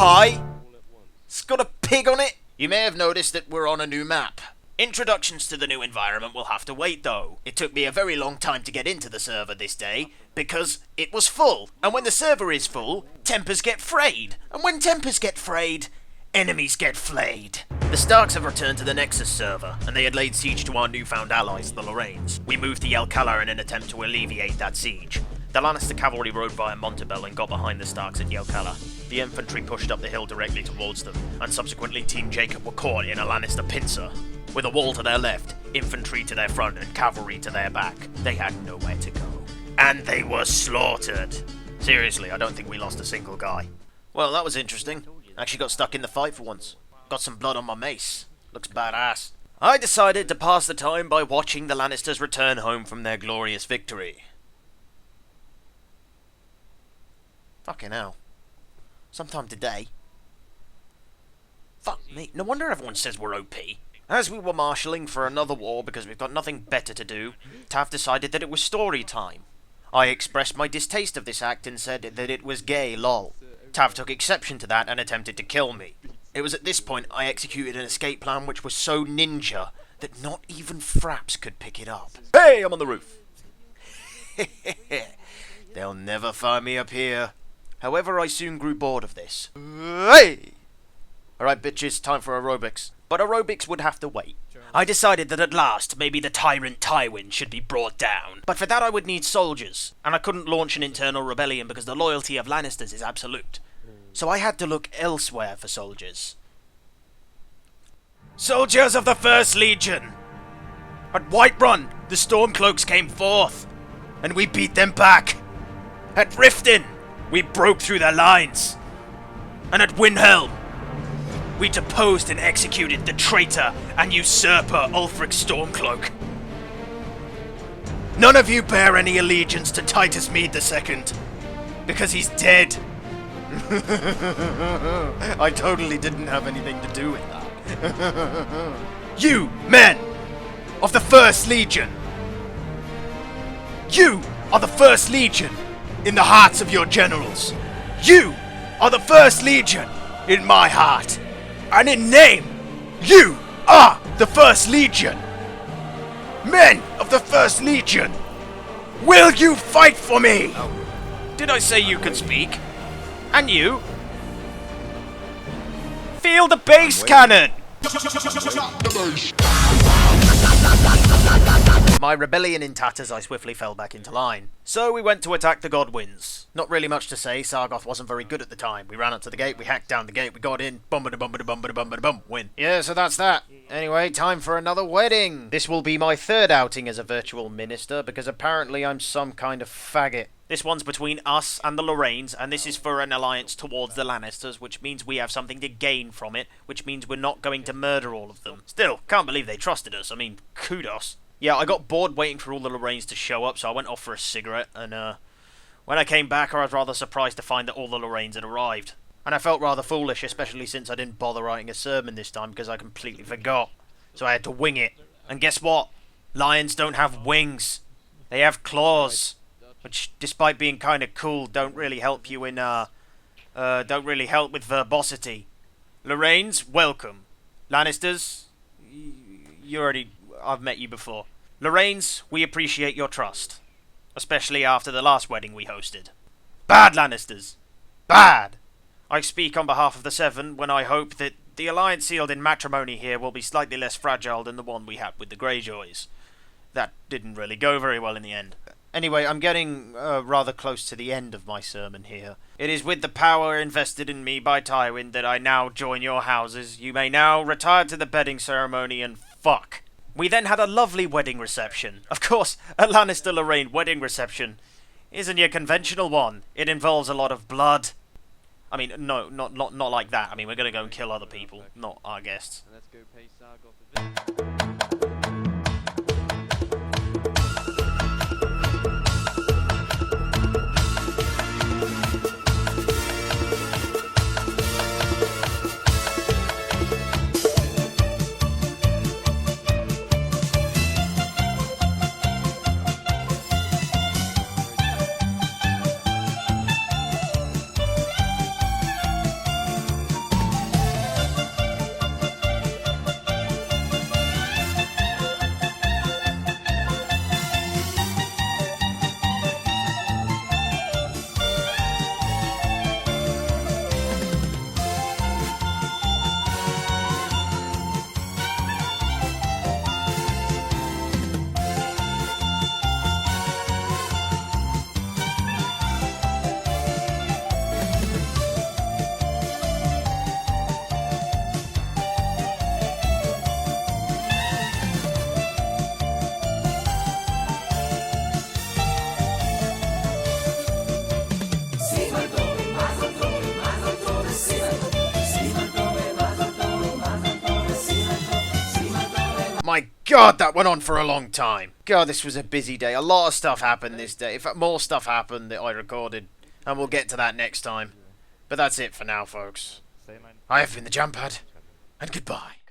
pie. It's got a pig on it. You may have noticed that we're on a new map. Introductions to the new environment will have to wait though. It took me a very long time to get into the server this day, because it was full. And when the server is full, tempers get frayed. And when tempers get frayed, enemies get flayed. The Starks have returned to the Nexus server, and they had laid siege to our newfound allies, the Lorraines. We moved to Yelkala in an attempt to alleviate that siege. The Lannister cavalry rode via Montebello and got behind the Starks at Yelkala. The infantry pushed up the hill directly towards them, and subsequently Team Jacob were caught in a Lannister pincer. With a wall to their left, infantry to their front, and cavalry to their back, they had nowhere to go. And they were slaughtered. Seriously, I don't think we lost a single guy. Well, that was interesting. Actually got stuck in the fight for once. Got some blood on my mace. Looks badass. I decided to pass the time by watching the Lannisters return home from their glorious victory. Fucking hell. Sometime today. Fuck me. No wonder everyone says we're OP. As we were marshalling for another war because we've got nothing better to do, Tav decided that it was story time. I expressed my distaste of this act and said that it was gay, lol. Tav took exception to that and attempted to kill me. It was at this point I executed an escape plan which was so ninja that not even Fraps could pick it up. Hey, I'm on the roof! They'll never find me up here. However, I soon grew bored of this. Hey! Alright bitches, time for aerobics. But aerobics would have to wait. I decided that at last, maybe the tyrant Tywin should be brought down. But for that I would need soldiers, and I couldn't launch an internal rebellion because the loyalty of Lannisters is absolute. So I had to look elsewhere for soldiers. Soldiers of the First Legion! At Whiterun, the Stormcloaks came forth, and we beat them back. At Riften, we broke through their lines. And at Windhelm, we deposed and executed the traitor and usurper Ulfric Stormcloak. None of you bear any allegiance to Titus Mede II, because he's dead. I totally didn't have anything to do with that. You, men of the First Legion! You are the First Legion in the hearts of your generals. You are the First Legion in my heart. And in name, you are the First Legion! Men of the First Legion! Will you fight for me? Did I say you could speak? And you? Feel the bass cannon! My rebellion in tatters, I swiftly fell back into line. So we went to attack the Godwins. Not really much to say, Sargoth wasn't very good at the time. We ran up to the gate, we hacked down the gate, we got in, bum-ba-da-bum-ba-da-bum-ba-da-bum-ba-da-bum, win. Yeah, so that's that. Anyway, time for another wedding. This will be my third outing as a virtual minister, because apparently I'm some kind of faggot. This one's between us and the Lorraines, and this is for an alliance towards the Lannisters, which means we have something to gain from it, which means we're not going to murder all of them. Still, can't believe they trusted us. I mean, kudos. Yeah, I got bored waiting for all the Lorraines to show up, so I went off for a cigarette, and when I came back I was rather surprised to find that all the Lorraines had arrived. And I felt rather foolish, especially since I didn't bother writing a sermon this time because I completely forgot. So I had to wing it. And guess what? Lions don't have wings. They have claws. Which, despite being kind of cool, don't really help you in, don't really help with verbosity. Lorraines, welcome. Lannisters, I've met you before. Lorraines, we appreciate your trust. Especially after the last wedding we hosted. Bad Lannisters! Bad! I speak on behalf of the Seven when I hope that the alliance sealed in matrimony here will be slightly less fragile than the one we had with the Greyjoys. That didn't really go very well in the end. Anyway, I'm getting rather close to the end of my sermon here. It is with the power invested in me by Tywin that I now join your houses. You may now retire to the bedding ceremony and fuck. We then had a lovely wedding reception. Of course, a Lannister-Lorraine wedding reception isn't your conventional one. It involves a lot of blood. I mean, no, not like that. I mean, we're gonna go and kill other people, not our guests. Let's go pay Sargoth a visit. My God, that went on for a long time. God, this was a busy day. A lot of stuff happened this day. In fact, more stuff happened that I recorded. And we'll get to that next time. But that's it for now, folks. I have been the Jumppad, and goodbye.